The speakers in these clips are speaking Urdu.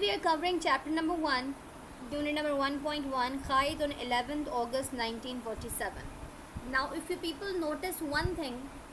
we are covering chapter number 1, unit number 1.1, Qaid on 11th August 1947. Now, if you people notice one thing,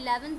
11th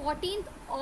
14th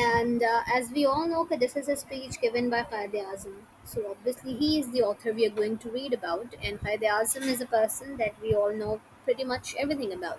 And as we all know that this is a speech given by Qaid Azam. So obviously he is the author we are going to read about, and Qaid Azam is a person that we all know pretty much everything about.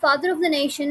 father of the nation,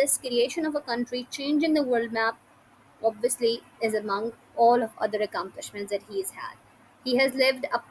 this creation of a country changing the world map obviously is among all of other accomplishments that he has had. He has lived a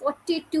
42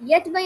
Yet by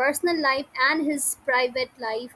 personal life and his private life,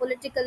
political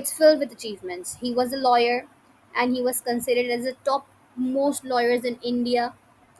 it's filled with achievements. He was a lawyer and he was considered as the top most lawyers in India.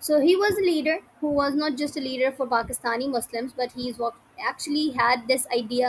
So he was a leader who was not just a leader for Pakistani Muslims, but he actually had this idea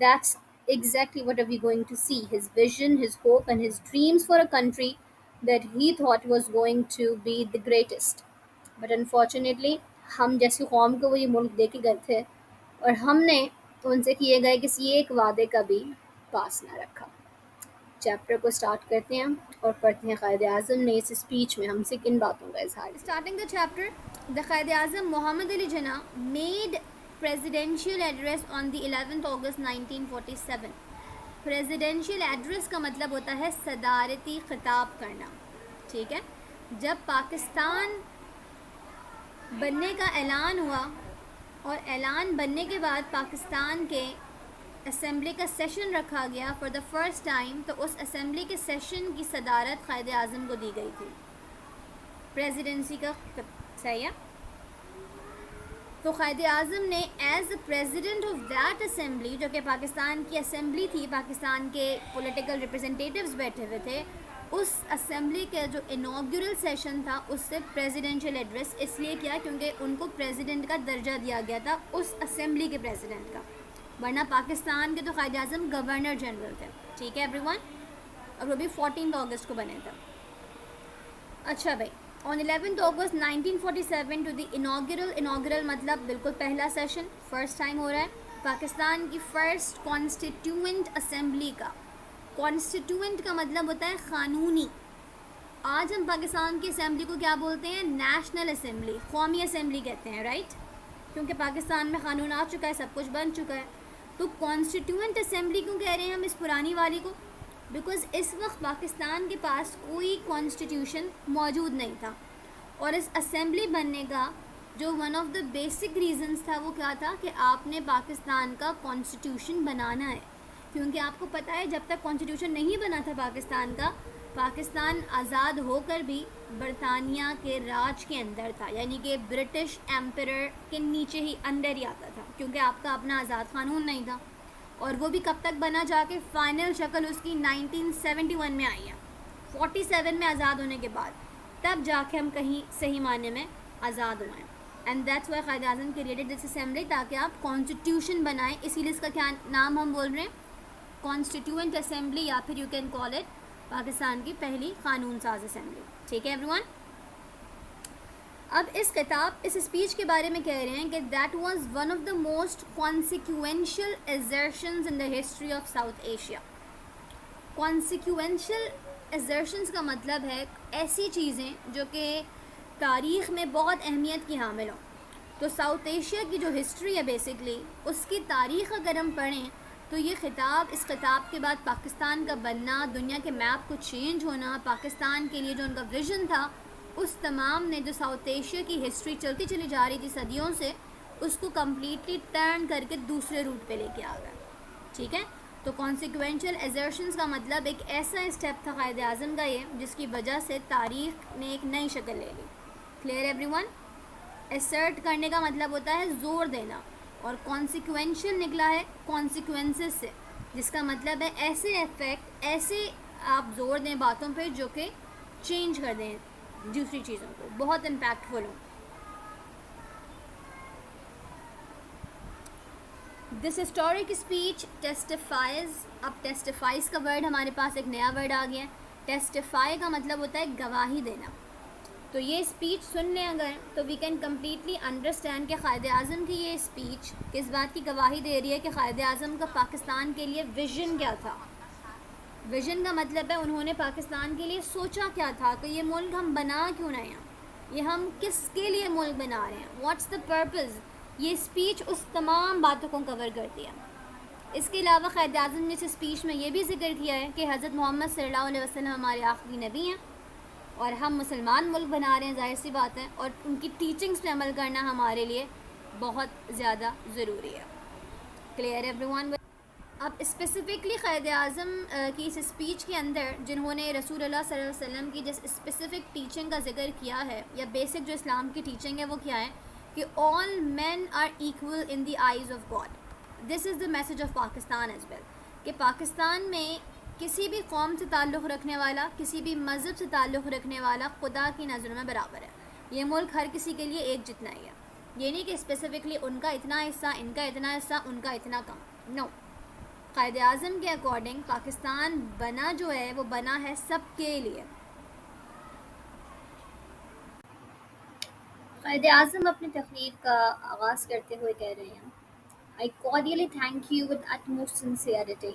that's exactly what are we going to see, his vision, his hope and his dreams for a country that he thought was going to be the greatest. But unfortunately ہم جیسی قوم کو وہ یہ ملک دے کے گئے تھے اور ہم نے ان سے کیے گئے کسی ایک وعدے کا بھی پاس نہ رکھا. چیپٹر کو اسٹارٹ کرتے ہیں اور پڑھتے ہیں قائد اعظم نے اس اسپیچ میں ہم سے کن باتوں کا اظہار. Starting the chapter, the Quaid Azam Muhammad Ali Jinnah made presidential address on the 11th August 1947. Presidential address کا مطلب ہوتا ہے صدارتی خطاب کرنا, ٹھیک ہے. جب پاکستان بننے کا اعلان ہوا اور اعلان بننے کے بعد پاکستان کے اسمبلی کا سیشن رکھا گیا فار دا فرسٹ ٹائم, تو اس اسمبلی کے سیشن کی صدارت قائد اعظم کو دی گئی تھی, پریزیڈنسی کا. صحیح ہے. تو قائد اعظم نے as a president of that assembly, جو کہ پاکستان کی اسمبلی تھی, پاکستان کے پولیٹیکل ریپرزنٹیٹیوز بیٹھے ہوئے تھے, اس اسمبلی کا جو انوگرل سیشن تھا اس سے پریزیڈنشیل ایڈریس اس لیے کیا کیونکہ ان کو پریزیڈنٹ کا درجہ دیا گیا تھا اس اسمبلی کے پریزیڈنٹ کا, ورنہ پاکستان کے تو قائد اعظم گورنر جنرل تھے, ٹھیک ہے ایوری ون, اور وہ بھی 14 اگست کو بنے تھے. اچھا بھائی, on 11th August 1947 to the inaugural مطلب بالکل پہلا سیشن, فرسٹ ٹائم ہو رہا ہے پاکستان کی فرسٹ کانسٹیٹیوئنٹ اسمبلی کا. کانسٹیٹیوئنٹ کا مطلب ہوتا ہے قانونی. آج ہم پاکستان کی اسمبلی کو کیا بولتے ہیں؟ نیشنل اسمبلی, قومی اسمبلی کہتے ہیں, رائٹ, کیونکہ پاکستان میں قانون آ چکا ہے, سب کچھ بن چکا ہے. تو کانسٹیٹیوئنٹ اسمبلی کیوں کہہ رہے ہیں ہم اس پرانی والی کو؟ بیکاز اس وقت پاکستان کے پاس کوئی کانسٹیٹیوشن موجود نہیں تھا, اور اس اسمبلی بننے کا جو one of the basic reasons تھا وہ کیا تھا کہ آپ نے پاکستان کا کانسٹیٹیوشن بنانا ہے. کیونکہ آپ کو پتہ ہے جب تک کانسٹیٹیوشن نہیں بنا تھا پاکستان کا, پاکستان آزاد ہو کر بھی برطانیہ کے راج کے اندر تھا, یعنی کہ برٹش ایمپرر کے نیچے ہی, انڈر ہی آتا تھا, کیونکہ آپ کا اپنا آزاد قانون نہیں تھا. اور وہ بھی کب تک بنا, جا کے فائنل شکل اس کی 1971 میں آئی ہے, 47 میں آزاد ہونے کے بعد, تب جا کے ہم کہیں صحیح معنی میں آزاد ہوئے ہیں. And that's why Quaid Azam created this assembly, تاکہ آپ کانسٹیٹیوشن بنائیں. اسی لیے اس کا کیا نام ہم بول رہے ہیں, کانسٹیٹیوئنٹ اسمبلی, یا پھر you can call it Pakistan کی پہلی قانون ساز اسمبلی, ٹھیک ہے ایوری ون. اب اس اسپیچ کے بارے میں کہہ رہے ہیں کہ that was one of the most consequential assertions in the history of South Asia. Consequential assertions کا مطلب ہے ایسی چیزیں جو کہ تاریخ میں بہت اہمیت کی حامل ہوں. تو ساؤتھ ایشیا کی جو ہسٹری ہے بیسکلی, اس کی تاریخ اگر ہم پڑھیں تو یہ اس خطاب کے بعد پاکستان کا بننا, دنیا کے میپ کو چینج ہونا, پاکستان کے لیے جو ان کا ویژن تھا, اس تمام نے جو ساؤتھ ایشیا کی ہسٹری چلتی چلی جا رہی تھی صدیوں سے, اس کو کمپلیٹلی ٹرن کر کے دوسرے روٹ پہ لے کے آ گئے, ٹھیک ہے. تو کانسیکوینشل ایزرشنز کا مطلب ایک ایسا اسٹیپ تھا قائد اعظم کا یہ, جس کی وجہ سے تاریخ نے ایک نئی شکل لے لی. Clear every one. اسرٹ کرنے کا مطلب ہوتا ہے زور دینا, اور کانسیکوینشل نکلا ہے کانسیکوینسز سے, جس کا مطلب ہے ایسے ایفیکٹ, ایسے آپ زور دیں باتوں پہ جو کہ چینج کر دیں دوسری چیزوں کو, بہت امپیکٹفل ہوں. دس ہسٹورک اسپیچ ٹیسٹیفائز. اب ٹیسٹیفائز کا ورڈ ہمارے پاس ایک نیا ورڈ آ گیا ہے. ٹیسٹیفائی کا مطلب ہوتا ہے گواہی دینا. تو یہ اسپیچ سن لیں اگر, تو وی کین کمپلیٹلی انڈرسٹینڈ کہ قائد اعظم کی یہ اسپیچ کس بات کی گواہی دے رہی ہے کہ قائد اعظم کا پاکستان کے لیے ویژن کیا تھا. ویژن کا مطلب ہے انہوں نے پاکستان کے لیے سوچا کیا تھا, کہ یہ ملک ہم بنا کیوں رہے ہیں, یہ ہم کس کے لیے ملک بنا رہے ہیں, واٹس دا پرپز. یہ اسپیچ اس تمام باتوں کو کور کرتی ہے. اس کے علاوہ قائد اعظم نے اس اسپیچ میں یہ بھی ذکر کیا ہے کہ حضرت محمد صلی اللہ علیہ وسلم ہمارے آخری نبی ہیں, اور ہم مسلمان ملک بنا رہے ہیں, ظاہر سی بات ہے, اور ان کی ٹیچنگز پہ عمل کرنا ہمارے لیے بہت زیادہ ضروری ہے. Clear every one. اب اسپیسیفکلی قائد اعظم کی اس اسپیچ کے اندر جنہوں نے رسول اللہ صلی اللہ علیہ وسلم کی جس اسپیسیفک ٹیچنگ کا ذکر کیا ہے, یا بیسک جو اسلام کی ٹیچنگ ہے وہ کیا ہے, کہ all men are equal in the eyes of God. This is the message of Pakistan as well, کہ پاکستان میں کسی بھی قوم سے تعلق رکھنے والا, کسی بھی مذہب سے تعلق رکھنے والا خدا کی نظر میں برابر ہے. یہ ملک ہر کسی کے لیے ایک جتنا ہی ہے. یہ نہیں کہ اسپیسیفکلی ان کا اتنا حصہ, ان کا اتنا حصہ, ان کا اتنا کم. نو. قائد اعظم کے اکارڈنگ پاکستان بنا جو ہے وہ بنا ہے سب کے لیے. قائد اعظم اپنی تقریر کا آغاز کرتے ہوئے کہہ رہے ہیں I cordially thank you with utmost sincerity.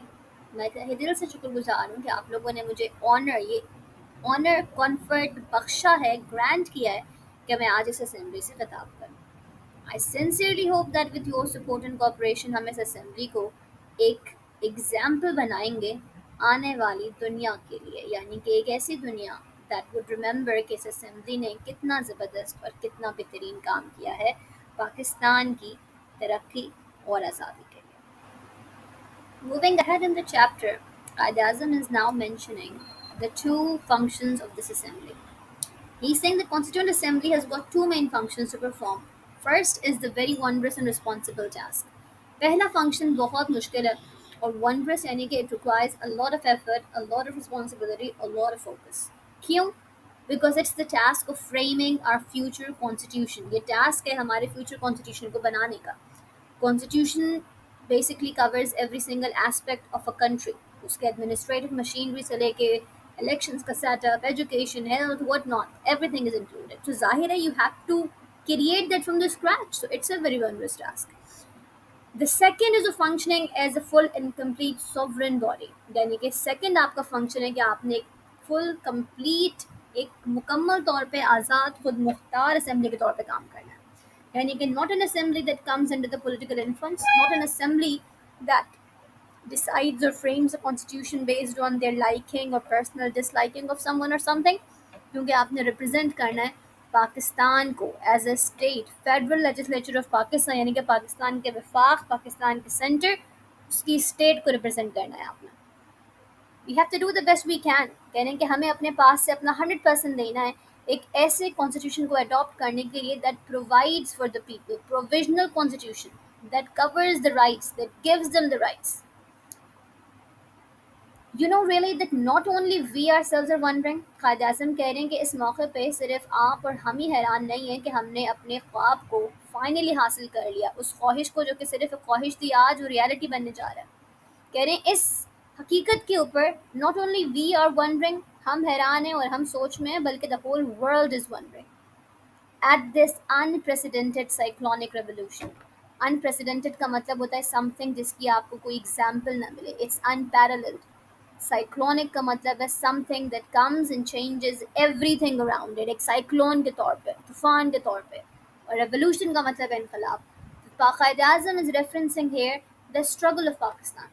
میں تہ دل سے شکر گزار ہوں کہ آپ لوگوں نے مجھے آنر کنفرٹ بخشا ہے، گرانٹ کیا ہے کہ میں آج اس اسمبلی سے خطاب کروں. I sincerely hope that with your support and cooperation ہم اس اسمبلی کو ایک ایگزامپل بنائیں گے آنے والی دنیا کے لیے، یعنی کہ ایک ایسی دنیا that would remember کہ اس اسمبلی نے کتنا زبردست اور کتنا بہترین کام کیا ہے پاکستان کی ترقی اور آزادی کے لیے. Moving ahead in the chapter, Qaid-e-Azam is now mentioning the two functions of this assembly. He's saying the Constituent Assembly has got two main functions to perform. First is the very wondrous and responsible task. پہلا function بہت مشکل ہے اور wondrous یعنی کہ it requires a lot of effort, a lot of responsibility, a lot of focus. کیوں؟ Because it's the task of framing our future constitution. یہ task ہے ہمارے future constitution کو بنانے کا. Constitution basically covers every single aspect of a country. اس کے administrative machinery سے لے کے elections کا setup, education, health, what not, everything is included. So ظاہر ہے you have to create that from the scratch. So it's a very wondrous task. The second is a functioning as a full and complete sovereign body. یعنی کہ second آپ کا function ہے کہ آپ نے ایک full complete ایک مکمل طور پہ آزاد خود مختار اسمبلی کے طور پہ کام کرنا ہے. یعنی کہ not an assembly that comes under the political influence, not an assembly that decides or frames a constitution based on their liking or personal disliking of someone or something. کیونکہ آپ نے ریپرزینٹ کرنا ہے پاکستان کو as a state, federal legislature of Pakistan, یعنی کہ پاکستان کے وفاق، پاکستان کے سینٹر، اس کی اسٹیٹ کو ریپرزینٹ کرنا ہے آپ نے. We have to do the best we can. کہہ رہے ہیں کہ ہمیں اپنے پاس سے اپنا 100% دینا ہے ایک ایسے کانسٹیٹیوشن کو اڈاپٹ کرنے کے لیے that provides for the people, provisional constitution that covers the rights, that gives them the rights. You know really that not only we ourselves are wondering. Quaid Azam کہہ رہے ہیں کہ اس موقع پہ صرف آپ اور ہم ہی حیران نہیں ہیں کہ ہم نے اپنے خواب کو فائنلی حاصل کر لیا، اس خواہش کو جو کہ صرف ایک خواہش تھی آج وہ ریالٹی بننے جا رہا ہے. کہہ رہے ہیں اس حقیقت کے اوپر not only we are wondering، ہم حیران ہیں اور ہم سوچ میں ہیں، بلکہ the whole world is wondering at this unprecedented cyclonic revolution. Unprecedented کا مطلب ہوتا ہے something جس کی آپ کو کوئی example نہ ملے. It's unparalleled. Cyclonic کا مطلب ہے something that comes and changes everything around it. ایک cyclone کے طور پہ، طوفان کے طور پہ. اور revolution کا مطلب ہے انقلاب. Quaid Azam is referencing here the struggle of Pakistan,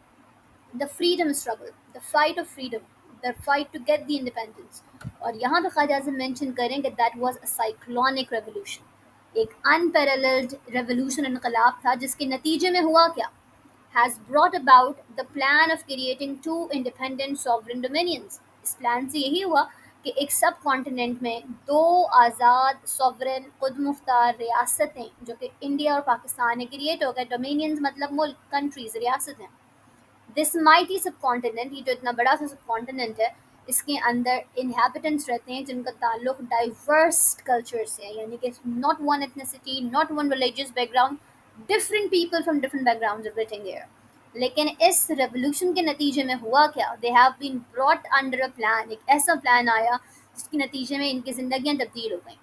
the freedom struggle, the fight of freedom, the fight to get the independence. اور یہاں پہ قائد اعظم مینشن کریں کہ that was a cyclonic revolution. ایک unparalleled revolution، انقلاب تھا جس کے نتیجے میں ہوا کیا؟ has brought about the plan of creating two independent sovereign dominions. Us plan سے یہی ہوا کہ ایک سب کانٹیننٹ میں دو آزاد سوورن خود مختار ریاستیں جو کہ انڈیا اور پاکستان میں کریٹ ہو گئے. ڈومینینز مطلب ملک، کنٹریز، ریاستیں. دس مائٹی سب کانٹیننٹ، یہ جو اتنا بڑا سا سب کانٹیننٹ ہے، اس کے اندر انہیبیٹنٹس رہتے ہیں جن کا تعلق ڈائیورس کلچر سے ہے، یعنی کہ not one ethnicity, not one religious background, different people from different backgrounds are living here. لیکن اس ریولیوشن کے نتیجے میں ہوا کیا؟ They have been brought under a plan. ایک ایسا پلان آیا جس کے نتیجے میں ان کی زندگیاں تبدیل ہو گئیں.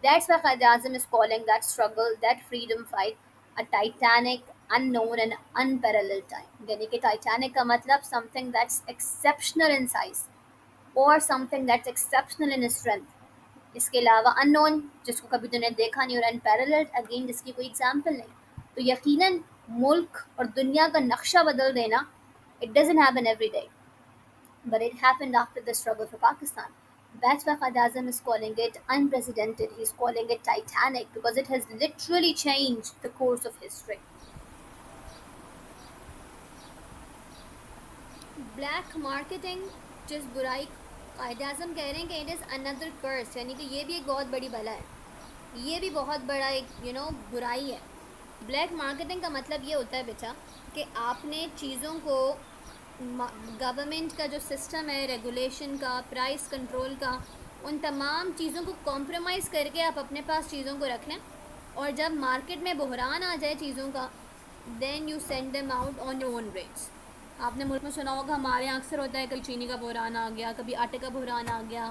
That's why Qaid Azam is calling that struggle, that freedom fight, a titanic, unknown and unparalleled time. یعنی کہ ٹائٹینک کا مطلب something that's exceptional in size or something that's exceptional in strength. اس کے علاوہ unknown جس کو کبھی تو نے دیکھا نہیں، اور unparalleled again جس کی کوئی example نہیں. تو یقیناً ملک اور دنیا کا نقشہ بدل دینا it doesn't happen every day, but it happened after the struggle for Pakistan. That's why Qaid Azam is calling it unprecedented. He's calling it titanic because it has literally changed the course of history. Black marketing جس برائی قائد اعظم کہہ رہے ہیں کہ it is another curse، یعنی کہ یہ بھی ایک بہت بڑی بلا ہے، یہ بھی بہت بڑا ایک برائی ہے. بلیک مارکیٹنگ کا مطلب یہ ہوتا ہے بیٹا کہ آپ نے چیزوں کو گورنمنٹ کا جو سسٹم ہے ریگولیشن کا، پرائس کنٹرول کا، ان تمام چیزوں کو کمپرومائز کر کے آپ اپنے پاس چیزوں کو رکھ لیں، اور جب مارکیٹ میں بحران آ جائے چیزوں کا then you send them out on your own rates. آپ نے ملک میں سنا ہوگا، ہمارے یہاں اکثر ہوتا ہے کبھی چینی کا بحران آ گیا، کبھی آٹے کا بحران آ گیا،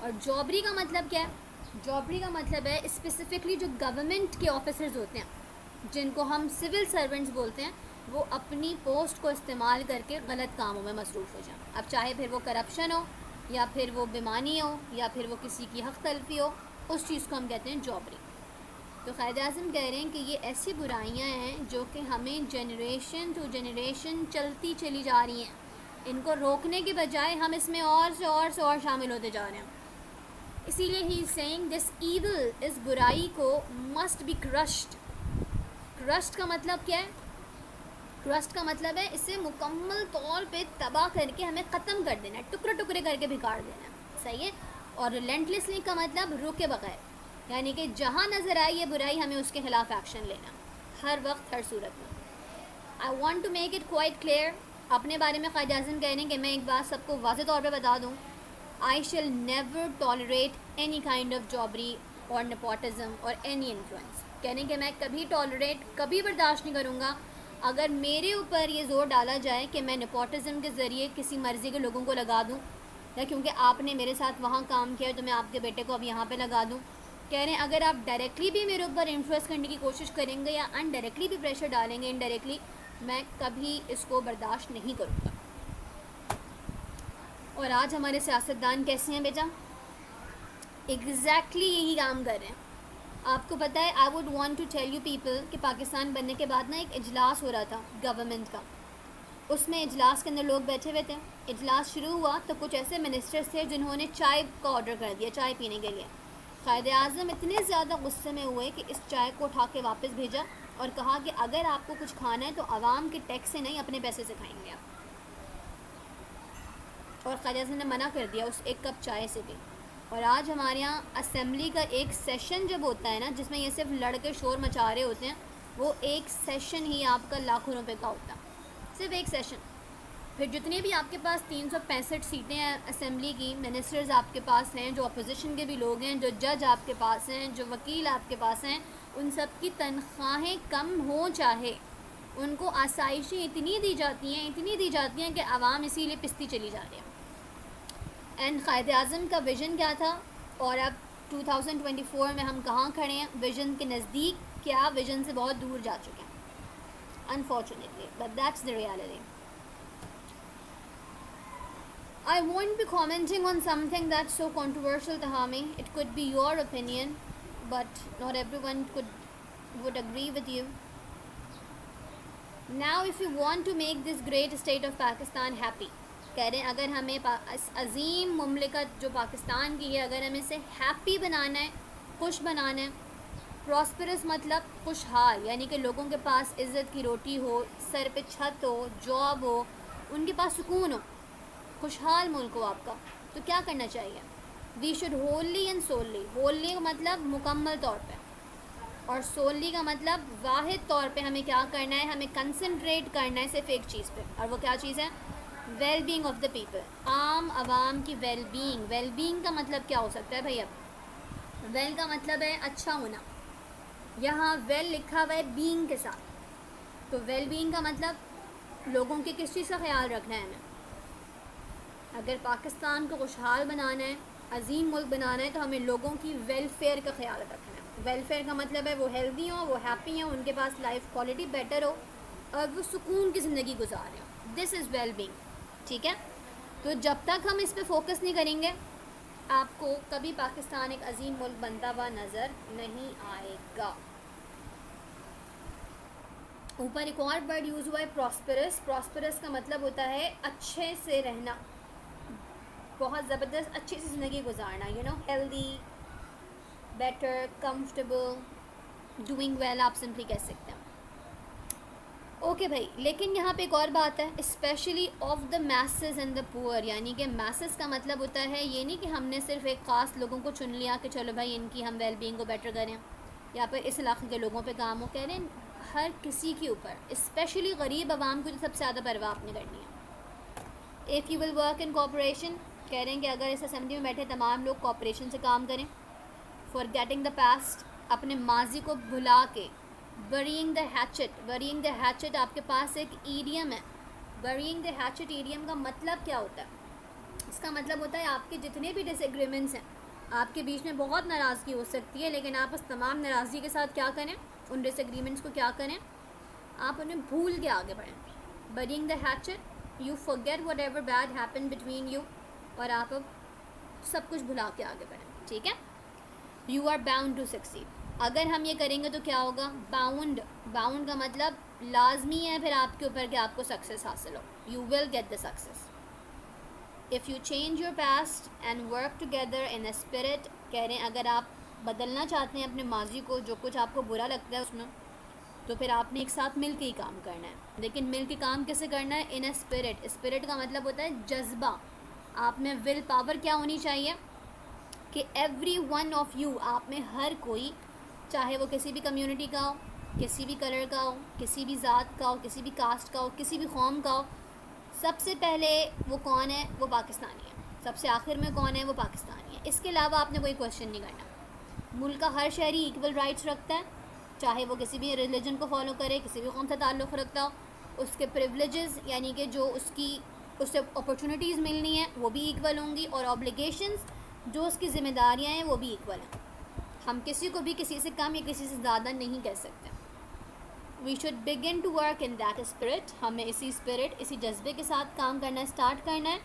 اور جابری کا مطلب کیا ہے؟ جابری کا مطلب ہے اسپیسیفکلی جو گورنمنٹ کے آفیسرز ہوتے ہیں جن کو ہم سول سرونٹس بولتے ہیں، وہ اپنی پوسٹ کو استعمال کر کے غلط کاموں میں مصروف ہو جائیں. اب چاہے پھر وہ کرپشن ہو، یا پھر وہ بیمانی ہو، یا پھر وہ کسی کی حق تلفی ہو، اس چیز کو ہم کہتے ہیں جابری. تو قائد اعظم کہہ رہے ہیں کہ یہ ایسی برائیاں ہیں جو کہ ہمیں جنریشن ٹو جنریشن چلتی چلی جا رہی ہیں. ان کو روکنے کے بجائے ہم اس میں اور شامل ہوتے جا رہے ہیں. اسی لیے ہی سینگ دس ایول، اس برائی کو مسٹ بی کرشڈ. کرشڈ کا مطلب کیا ہے؟ کرشڈ کا مطلب ہے اسے مکمل طور پہ تباہ کر کے ہمیں ختم کر دینا ہے، ٹکڑے ٹکڑے کر کے بگاڑ دینا ہے. صحیح ہے. اور ریلنٹلیسلی کا مطلب روکے بغیر، یعنی کہ جہاں نظر آئی یہ برائی ہمیں اس کے خلاف ایکشن لینا ہر وقت ہر صورت میں. I want to make it quite clear. اپنے بارے میں قائد اعظم کہہ رہے ہیں کہ میں ایک بات سب کو واضح طور پہ بتا دوں، I shall never tolerate any kind of jobbery اور نیپوٹزم اور اینی انفلوئنس. کہنے کہ میں کبھی برداشت نہیں کروں گا اگر میرے اوپر یہ زور ڈالا جائے کہ میں نیپوٹزم کے ذریعے کسی مرضی کے لوگوں کو لگا دوں، یا کیونکہ آپ نے میرے ساتھ وہاں کام کیا تو میں آپ کے بیٹے کو اب یہاں پہ لگا دوں. کہہ رہے ہیں اگر آپ ڈائریکٹلی بھی میرے اوپر انفلوئنس کرنے کی کوشش کریں گے یا انڈائریکٹلی بھی پریشر ڈالیں گے انڈائریکٹلی، میں کبھی اس کو برداشت نہیں کروں گا. اور آج ہمارے سیاستدان کیسے ہیں بیٹا؟ ایگزیکٹلی یہی کام کر رہے ہیں. آپ کو پتہ ہے I would want to tell you people کہ پاکستان بننے کے بعد نا ایک اجلاس ہو رہا تھا گورنمنٹ کا. اس میں اجلاس کے اندر لوگ بیٹھے ہوئے تھے. اجلاس شروع ہوا تو کچھ ایسے منسٹرز تھے جنہوں نے چائے کا آرڈر کر دیا، چائے پینے کے لیے. قائد اعظم اتنے زیادہ غصے میں ہوئے کہ اس چائے کو اٹھا کے واپس بھیجا اور کہا کہ اگر آپ کو کچھ کھانا ہے تو عوام کے ٹیکس سے نہیں، اپنے پیسے سے کھائیں گے آپ. اور قائد اعظم نے منع کر دیا اس ایک کپ چائے سے بھی. اور آج ہمارے یہاں اسمبلی کا ایک سیشن جب ہوتا ہے نا، جس میں یہ صرف لڑکے شور مچا رہے ہوتے ہیں، وہ ایک سیشن ہی آپ کا لاکھوں روپے کا ہوتا ہے، صرف ایک سیشن. پھر جتنے بھی آپ کے پاس 365 سیٹیں ہیں اسمبلی کی، منسٹرز آپ کے پاس ہیں، جو اپوزیشن کے بھی لوگ ہیں، جو جج آپ کے پاس ہیں، جو وکیل آپ کے پاس ہیں، ان سب کی تنخواہیں کم ہوں چاہے، ان کو آسائشیں اتنی دی جاتی ہیں کہ عوام اسی لیے پستی چلی جا رہی ہے. اینڈ قائد اعظم کا ویژن کیا تھا، اور اب 2024 میں ہم کہاں کھڑے ہیں؟ ویژن کے نزدیک کیا، ویژن سے بہت دور جا چکے ہیں unfortunately, but that's the reality. I won't be commenting on something that's so controversial, Tahami. It could be your opinion, but not everyone would agree with you. Now, if you want to make this great state of Pakistan happy, کہہ رہے ہیں اگر ہمیں عظیم مملکت جو پاکستان کی ہے، اگر ہمیں اسے ہیپی بنانا ہے، خوش بنانا ہے. پراسپرس مطلب خوشحال، یعنی کہ لوگوں کے پاس عزت کی روٹی ہو، سر پہ چھت ہو، جاب ہو، ان کے پاس سکون ہو، خوشحال ملک ہو آپ کا. تو کیا کرنا چاہیے؟ We should wholly and solely. Wholly کا مطلب مکمل طور پہ، اور سوللی کا مطلب واحد طور پہ ہمیں کیا کرنا ہے؟ ہمیں کنسنٹریٹ کرنا ہے صرف ایک چیز پہ، اور وہ کیا چیز ہے؟ Well being of the people, عام عوام کی ویل بینگ. ویل بینگ کا مطلب کیا ہو سکتا ہے بھائی؟ اب ویل کا مطلب ہے اچھا ہونا، یہاں ویل لکھا ہوا ہے بینگ کے ساتھ. تو ویل بینگ کا مطلب لوگوں کے کس چیز کا خیال رکھنا ہے ہمیں. اگر پاکستان کو خوشحال بنانا ہے، عظیم ملک بنانا ہے، تو ہمیں لوگوں کی ویلفیئر کا خیال رکھنا ہے. ویلفیئر کا مطلب ہے وہ ہیلدی ہوں، وہ ہیپی ہوں، ان کے پاس لائف کوالٹی بیٹر ہو، اور وہ سکون کی زندگی گزار رہے ہوں. دس از ویل بینگ. ٹھیک ہے. تو جب تک ہم اس پہ فوکس نہیں کریں گے، آپ کو کبھی پاکستان ایک عظیم ملک بنتا ہوا نظر نہیں آئے گا. اوپر ایک اور ورڈ یوز ہوا ہے پراسپرس. پراسپرس کا مطلب ہوتا ہے اچھے سے رہنا، بہت زبردست اچھی سی زندگی گزارنا. Healthy, better, comfortable, doing well آپ سمپلی کہہ سکتے ہیں. اوکے بھائی، لیکن یہاں پہ ایک اور بات ہے، specially of the masses and the poor. یعنی کہ میسز کا مطلب ہوتا ہے یہ نہیں کہ ہم نے صرف ایک خاص لوگوں کو چن لیا کہ چلو بھائی ان کی ہم ویل بینگ کو بیٹر کریں، یا پھر اس علاقے کے لوگوں پہ کام ہو. کہہ رہے ہیں ہر کسی کے اوپر، اسپیشلی غریب عوام کو سب سے زیادہ پرواہ آپ نے کرنی ہے. If you will work in cooperation, کہہ رہے ہیں کہ اگر اس اسمبلی میں بیٹھے تمام لوگ کوآپریشن سے کام کریں. فارگیٹنگ دا پاسٹ، اپنے ماضی کو بھلا کے. burying the hatchet. burying the hatchet آپ کے پاس ایک ایڈیم ہے. burying the hatchet ایڈیم کا مطلب کیا ہوتا ہے؟ اس کا مطلب ہوتا ہے آپ کے جتنے بھی ڈس ایگریمنٹس ہیں، آپ کے بیچ میں بہت ناراضگی ہو سکتی ہے، لیکن آپ اس تمام ناراضگی کے ساتھ کیا کریں، ان ڈس ایگریمنٹس کو کیا کریں، آپ انہیں بھول کے آگے بڑھیں. burying the hatchet, you forget whatever bad happened between you، اور آپ اب سب کچھ بھلا کے آگے بڑھیں. ٹھیک ہے. you are bound to succeed. اگر ہم یہ کریں گے تو کیا ہوگا، باؤنڈ کا مطلب لازمی ہے پھر آپ کے اوپر کہ آپ کو سکسیس حاصل ہو. you will get the success if you change your past and work together in a spirit. کہہ رہے ہیں اگر آپ بدلنا چاہتے ہیں اپنے ماضی کو، جو کچھ آپ کو برا لگتا ہے اس میں، تو پھر آپ نے ایک ساتھ مل کے ہی کام کرنا ہے. لیکن مل کے کام کیسے کرنا ہے، ان اے اسپرٹ. اسپرٹ کا مطلب ہوتا ہے جذبہ. آپ میں ول پاور کیا ہونی چاہیے کہ ایوری ون آف یو، آپ میں ہر کوئی، چاہے وہ کسی بھی کمیونٹی کا ہو، کسی بھی کلر کا ہو، کسی بھی ذات کا ہو، کسی بھی کاسٹ کا ہو، کسی بھی قوم کا ہو، سب سے پہلے وہ کون ہے، وہ پاکستانی ہے. سب سے آخر میں کون ہے، وہ پاکستانی ہے. اس کے علاوہ آپ نے کوئی کویشچن نہیں کرنا. ملک کا ہر شہری ایکول رائٹس رکھتا ہے، چاہے وہ کسی بھی ریلیجن کو فالو کرے، کسی بھی قوم سے تعلق رکھتا ہو. اس کے پریولیجز یعنی کہ جو اس سے اپرچونیٹیز ملنی ہیں وہ بھی ایکول ہوں گی، اور آبلیگیشنز جو اس کی ذمہ داریاں ہیں وہ بھی ایکول ہیں. ہم کسی کو بھی کسی سے کم یا کسی سے زیادہ نہیں کہہ سکتے. We should begin to work in that spirit. ہمیں اسی اسپرٹ، اسی جذبے کے ساتھ کام کرنا اسٹارٹ کرنا ہے.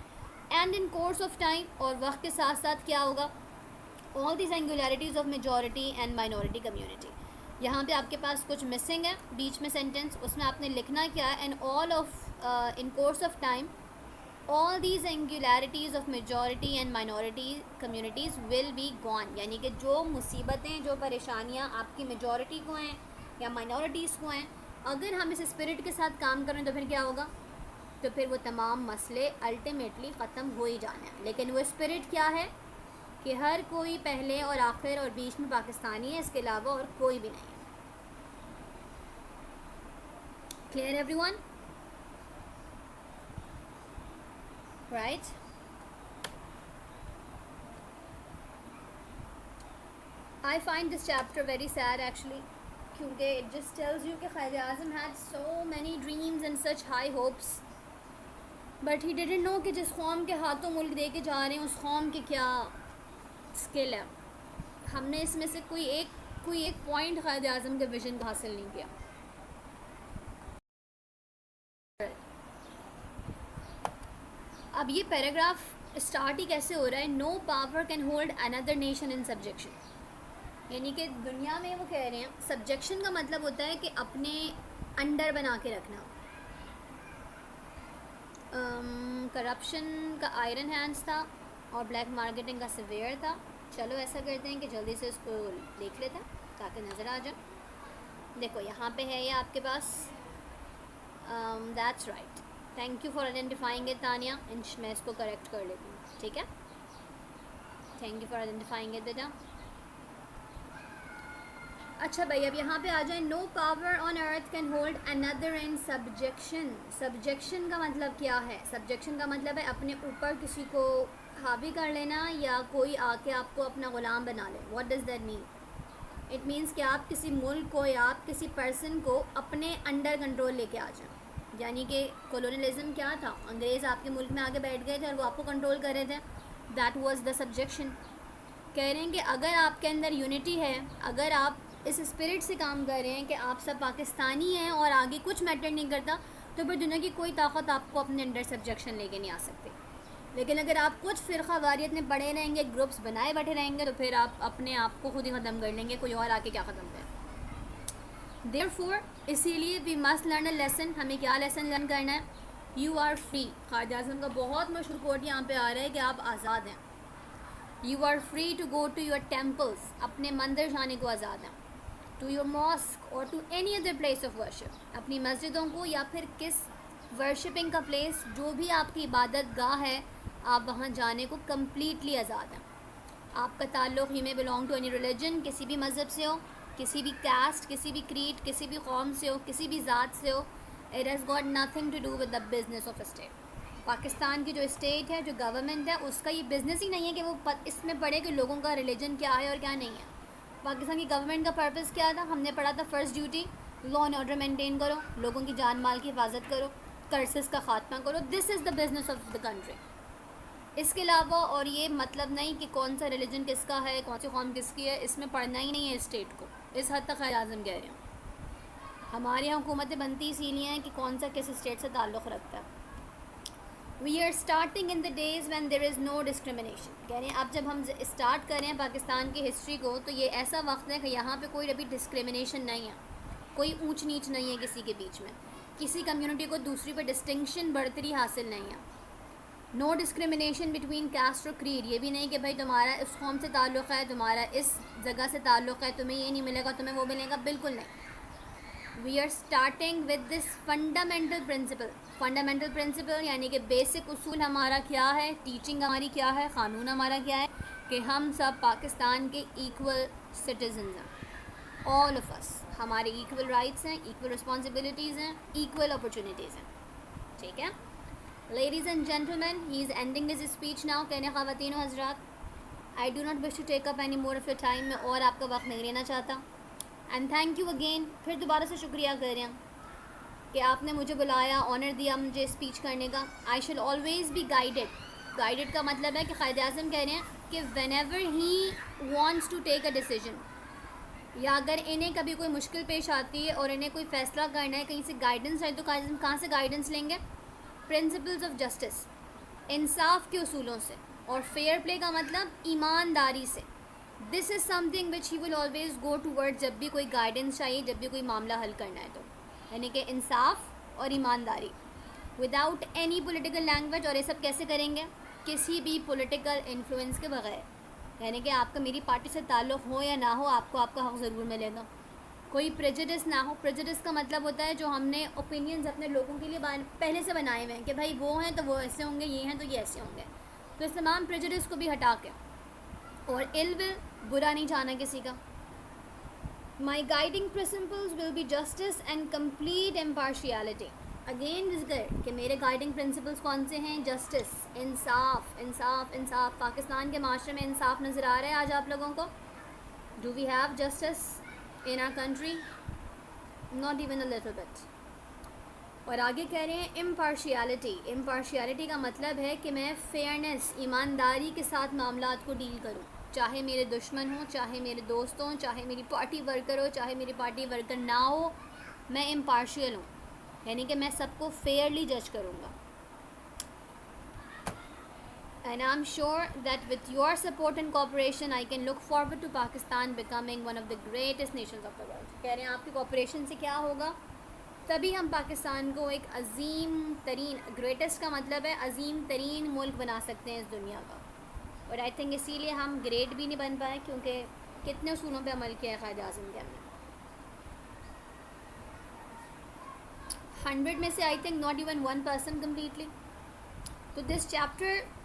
And in course of time, اور وقت کے ساتھ ساتھ کیا ہوگا، all the singularities of majority and minority community. یہاں پہ آپ کے پاس کچھ مسنگ ہے بیچ میں سینٹنس، اس میں آپ نے لکھنا کیا ہے، and all of in course of time all these singularities of majority and minority communities will be gone. یعنی کہ جو مصیبتیں، جو پریشانیاں آپ کی میجورٹی کو ہیں یا مائنورٹیز کو ہیں، اگر ہم اس اسپرٹ کے ساتھ کام کریں تو پھر کیا ہوگا، تو پھر وہ تمام مسئلے الٹیمیٹلی ختم ہو ہی جانے ہیں. لیکن وہ اسپرٹ کیا ہے کہ ہر کوئی پہلے اور آخر اور بیچ میں پاکستانی ہے، اس کے علاوہ اور کوئی بھی نہیں ہے. Clear everyone? Right. I find this chapter very sad actually, کیونکہ اٹ جسٹ ٹیلز یو کہ Quaid Azam had so many dreams and such high hopes, but he didn't know کہ جس قوم کے ہاتھوں ملک دے کے جا رہے ہیں اس قوم کی کیا اسکل ہے. ہم نے اس میں سے کوئی ایک پوائنٹ قائد اعظم کے ویژن کو حاصل نہیں کیا. اب یہ پیراگراف اسٹارٹ ہی کیسے ہو رہا ہے، نو پاور کین ہولڈ اندر نیشن ان سبجیکشن. یعنی کہ دنیا میں وہ کہہ رہے ہیں سبجیکشن کا مطلب ہوتا ہے کہ اپنے انڈر بنا کے رکھنا. کرپشن کا آئرن ہینڈز تھا اور بلیک مارکیٹنگ کا سیویئر تھا. چلو ایسا کرتے ہیں کہ جلدی سے اس کو دیکھ لیتے ہیں تاکہ نظر آ جائے. دیکھو یہاں پہ ہے یہ آپ کے پاس، that's right. Thank you for identifying it Tania. میں اس کو کریکٹ کر لیتی ہوں، ٹھیک ہے. Thank you for identifying it بیٹا. اچھا بھائی اب یہاں پہ آ جائیں. No power on earth can hold اندر ان سبجیکشن. سبجیکشن کا مطلب کیا ہے، سبجیکشن کا مطلب ہے اپنے اوپر کسی کو حاوی کر لینا یا کوئی آ کے آپ کو اپنا غلام بنا لے. What does that mean? It means کہ آپ کسی ملک کو یا آپ کسی پرسن کو اپنے انڈر کنٹرول لے کے آ جائیں. یعنی کہ کولونیلزم کیا تھا، انگریز آپ کے ملک میں آ کے بیٹھ گئے تھے اور وہ آپ کو کنٹرول کر رہے تھے. That was the subjection. کہہ رہے ہیں کہ اگر آپ کے اندر یونٹی ہے، اگر آپ اس اسپرٹ سے کام کر رہے ہیں کہ آپ سب پاکستانی ہیں اور آگے کچھ میٹر نہیں کرتا، تو پھر دنیا کی کوئی طاقت آپ کو اپنے انڈر سبجیکشن لے کے نہیں آ سکتی. لیکن اگر آپ کچھ فرقہ واریت میں پڑے رہیں گے، گروپس بنائے بیٹھے رہیں گے، تو پھر آپ اپنے آپ کو خود ہی ختم کر لیں گے. کوئی اور آ کے کیا ختم کرے. Therefore اسی لیے we must learn a lesson. ہمیں کیا لیسن لرن کرنا ہے؟ You are free. قائد اعظم کا بہت مشہور کوٹ یہاں پہ آ رہا ہے کہ آپ آزاد ہیں. You are free to go to your temples. اپنے مندر جانے کو آزاد ہیں. To your mosque or to any other place of worship. اپنی مسجدوں کو یا پھر کس ورشپنگ کا پلیس، جو بھی آپ کی عبادت گاہ ہے، آپ وہاں جانے کو کمپلیٹلی آزاد ہیں. آپ کا تعلق ہی میں belong to any religion، کسی بھی مذہب سے ہو، کسی بھی کاسٹ، کسی بھی کریڈ، کسی بھی قوم سے ہو، کسی بھی ذات سے ہو. It has got nothing to do with the business of a state. Pakistan کی جو اسٹیٹ ہے، جو گورنمنٹ ہے، اس کا یہ بزنس ہی نہیں ہے کہ وہ اس میں پڑھے کہ لوگوں کا ریلیجن کیا ہے اور کیا نہیں ہے. پاکستان کی گورنمنٹ کا پرپس کیا تھا؟ ہم نے پڑھا تھا first duty law and order maintain کرو، لوگوں کی جان مال کی حفاظت کرو، کرسز کا خاتمہ کرو. This is the business of the country. اس کے علاوہ اور یہ مطلب نہیں کہ کون سا ریلیجن کس کا ہے، کون سی قوم کس کی ہے، اس میں پڑھنا ہی نہیں ہے اسٹیٹ کو. اس حد تک قائد اعظم کہہ رہے ہیں. ہمارے یہاں حکومتیں بنتی اسی لیے ہیں کہ کون سا کس اسٹیٹ سے تعلق رکھتا ہے. We are starting in the days when there is no discrimination. کہہ رہے ہیں اب جب ہم اسٹارٹ کر رہے ہیں پاکستان کی ہسٹری کو تو یہ ایسا وقت ہے کہ یہاں پہ کوئی ابھی ڈسکریمنیشن نہیں ہے، کوئی اونچ نیچ نہیں ہے کسی کے بیچ میں، کسی کمیونٹی کو دوسری پہ ڈسٹنکشن برتری حاصل نہیں ہے. نو ڈسکریمنیشن بٹوین کاسٹ اور کریڈ. یہ بھی نہیں کہ بھائی تمہارا اس قوم سے تعلق ہے، تمہارا اس جگہ سے تعلق ہے، تمہیں یہ نہیں ملے گا، تمہیں وہ ملے گا. بالکل نہیں. We are starting with this fundamental principle. Fundamental principle یعنی کہ بیسک اصول ہمارا کیا ہے، ٹیچنگ ہماری کیا ہے، قانون ہمارا کیا ہے کہ ہم سب پاکستان کے ایکول سٹیزنز ہیں. آل آف اس. ہمارے ایکول رائٹس ہیں، ایکول رسپانسبلٹیز ہیں، ایکول اپرچونیٹیز ہیں. ٹھیک ہے. Ladies and gentlemen, he is ending his speech now. کہنے خواتین و حضرات, I do not wish to take up any more of your time. میں اور آپ کا وقت نہیں لینا چاہتا. And thank you again. پھر دوبارہ سے شکریہ کر رہے ہیں کہ آپ نے مجھے بلایا, آنر دیا مجھے اسپیچ کرنے کا. I shall always be guided. Guided کا مطلب ہے کہ قائد اعظم کہہ رہے ہیں کہ whenever he wants to take a decision, یا اگر انہیں کبھی کوئی مشکل پیش آتی ہے اور انہیں کوئی فیصلہ کرنا ہے, کہیں سے گائیڈنس ہے, تو قائد اعظم کہاں سے گائیڈنس لیں گے؟ پرنسپلز آف جسٹس, انصاف کے اصولوں سے. اور فیئر پلے کا مطلب ایمانداری سے. This is something which he will always go toward جب بھی کوئی گائیڈنس چاہیے, جب بھی کوئی معاملہ حل کرنا ہے تو, یعنی کہ انصاف اور ایمانداری وداؤٹ اینی پولیٹیکل لینگویج. اور یہ سب کیسے کریں گے؟ کسی بھی پولیٹیکل انفلوئنس کے بغیر. یعنی کہ آپ کا میری پارٹی سے تعلق ہو یا نہ ہو, آپ کو آپ کا حق ضرور ملے گا. کوئی پریجڈس نہ ہو. پریجڈس کا مطلب ہوتا ہے جو ہم نے اوپینینز اپنے لوگوں کے لیے پہلے سے بنائے ہوئے ہیں کہ بھائی وہ ہیں تو وہ ایسے ہوں گے, یہ ہیں تو یہ ایسے ہوں گے. تو اس تمام پریجڈس کو بھی ہٹا کے, اور ill will, برا نہیں چاہنا کسی کا. My guiding principles will be justice and complete impartiality. Again ذکر کہ میرے گائیڈنگ پرنسپلس کون سے ہیں؟ جسٹس, انصاف, انصاف, انصاف. پاکستان کے معاشرے میں انصاف نظر آ رہا ہے آج آپ لوگوں کو؟ Do we have justice in our country? Not even a little bit. اور آگے کہہ رہے ہیں امپارشیالٹی. امپارشیالٹی کا مطلب ہے کہ میں فیئرنیس, ایمانداری کے ساتھ معاملات کو ڈیل کروں, چاہے میرے دشمن ہوں, چاہے میرے دوست ہوں, چاہے میری پارٹی ورکر ہو, چاہے میری پارٹی ورکر نہ ہو. میں امپارشیل ہوں, یعنی کہ میں سب کو فیئرلی جج کروں گا. And I'm sure that with your support and cooperation, I can look forward to Pakistan becoming one of the greatest nations of the world. کہہ رہے ہیں آپ کی کوپریشن سے کیا ہوگا؟ تبھی ہم پاکستان کو ایک عظیم ترین, گریٹسٹ کا مطلب ہے عظیم ترین ملک بنا سکتے ہیں اس دنیا کا. اور آئی تھنک اسی لیے ہم گریٹ بھی نہیں بن پائے, کیونکہ کتنے اصولوں پہ عمل کیا ہے قائد اعظم کے. ہم نے 100 میں سے I think not even 1% completely. تو this chapter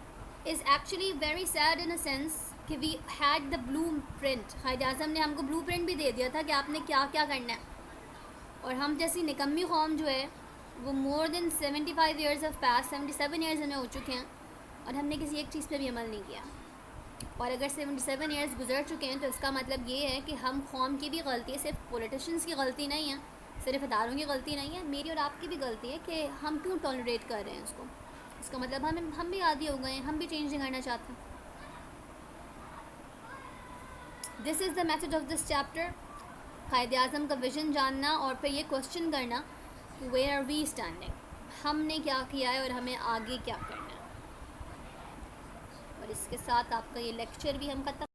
is actually very sad in a sense کہ we had the blueprint. Quaid Azam نے ہم کو بلو پرنٹ بھی دے دیا تھا کہ آپ نے کیا کیا کرنا ہے. اور ہم جیسی نکمی قوم جو ہے وہ more than 75 years of past, 77 years ہمیں ہو چکے ہیں, اور ہم نے کسی ایک چیز پہ بھی عمل نہیں کیا. اور اگر 77 years گزر چکے ہیں تو اس کا مطلب یہ ہے کہ ہم قوم کی بھی غلطی ہے, صرف پولیٹیشنس کی غلطی نہیں ہے, صرف اداروں کی غلطی نہیں ہے, میری اور آپ کی بھی غلطی ہے کہ ہم کیوں ٹالریٹ کر رہے ہیں اس کو. اس کا مطلب ہم بھی عادی ہو گئے ہیں, ہم بھی چینج نہیں کرنا چاہتے. This is the message of this chapter. Quaid Azam کا ویژن جاننا اور پھر یہ کوشچن کرنا کہ ویئر آر وی اسٹینڈنگ, ہم نے کیا کیا ہے اور ہمیں آگے کیا کرنا ہے. اور اس کے ساتھ آپ کا یہ لیکچر بھی ہم ختم.